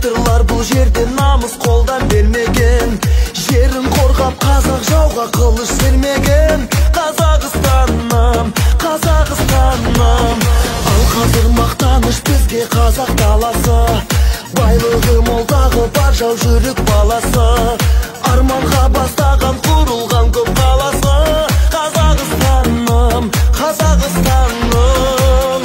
Батырлар бұл жерде намыс қолдан бермеген, жерін қорғап қазақ жауға қылыш сермеген. Қазақстаным, Қазақстаным, ал қазір мақтаныш бізге қазақ даласы. Байлығы молдағы бар жау жүрек баласы, арманға бастаған құрылған көп қаласы. Қазақстаным, Қазақстаным.